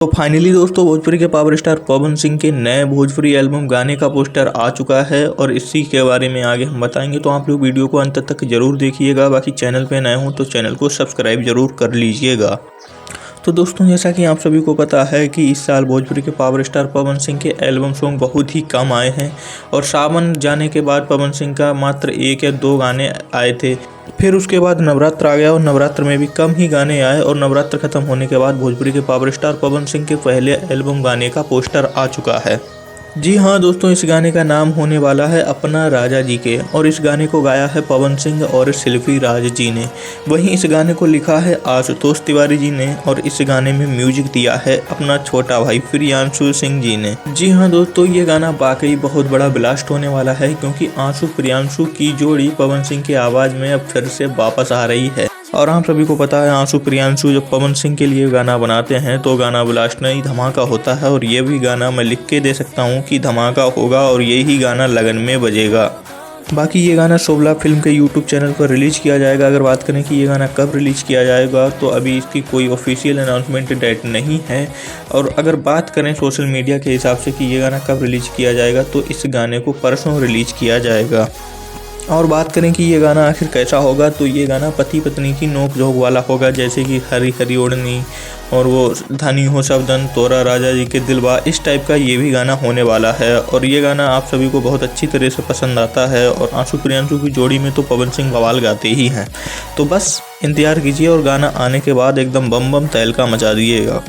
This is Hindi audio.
तो फाइनली दोस्तों भोजपुरी के पावर स्टार पवन सिंह के नए भोजपुरी एल्बम गाने का पोस्टर आ चुका है और इसी के बारे में आगे हम बताएंगे। तो आप लोग वीडियो को अंत तक जरूर देखिएगा। बाकी चैनल पे नए हो तो चैनल को सब्सक्राइब जरूर कर लीजिएगा। तो दोस्तों जैसा कि आप सभी को पता है कि इस साल भोजपुरी के पावर स्टार पवन सिंह के एल्बम सॉन्ग बहुत ही कम आए हैं और सावन जाने के बाद पवन सिंह का मात्र 1 या 2 गाने आए थे। फिर उसके बाद नवरात्र आ गया और नवरात्र में भी कम ही गाने आए और नवरात्र खत्म होने के बाद भोजपुरी के पावर स्टार पवन सिंह के पहले एल्बम गाने का पोस्टर आ चुका है। जी हाँ दोस्तों, इस गाने का नाम होने वाला है अपना राजा जी के और इस गाने को गाया है पवन सिंह और शिल्पी राज जी ने। वहीं इस गाने को लिखा है आशुतोष तिवारी जी ने और इस गाने में म्यूजिक दिया है अपना छोटा भाई प्रियांशु सिंह जी ने। जी हाँ दोस्तों, ये गाना वाकई बहुत बड़ा ब्लास्ट होने वाला है क्योंकि आंसू प्रियांशु की जोड़ी पवन सिंह की आवाज़ में अब फिर से वापस आ रही है। और आप सभी को पता है आंसू प्रियांशु जब पवन सिंह के लिए गाना बनाते हैं तो गाना ब्लास्ट नहीं धमाका होता है और ये भी गाना मैं लिख के दे सकता हूँ कि धमाका होगा और यही गाना लगन में बजेगा। बाकी ये गाना शोभला फिल्म के यूट्यूब चैनल पर रिलीज़ किया जाएगा। अगर बात करें कि ये गाना कब रिलीज़ किया जाएगा तो अभी इसकी कोई ऑफिशियल अनाउंसमेंट डेट नहीं है। और अगर बात करें सोशल मीडिया के हिसाब से कि ये गाना कब रिलीज़ किया जाएगा तो इस गाने को परसों रिलीज़ किया जाएगा। और बात करें कि ये गाना आखिर कैसा होगा तो ये गाना पति पत्नी की नोक झोंक वाला होगा, जैसे कि हरी हरी ओढ़नी और वो धनी हो सबदन तोरा राजा जी के दिलवा, इस टाइप का ये भी गाना होने वाला है। और ये गाना आप सभी को बहुत अच्छी तरह से पसंद आता है और आंसू प्रियांशु की जोड़ी में तो पवन सिंह बवाल गाते ही हैं। तो बस इंतज़ार कीजिए और गाना आने के बाद एकदम बम बम तहलका मचा दिएगा।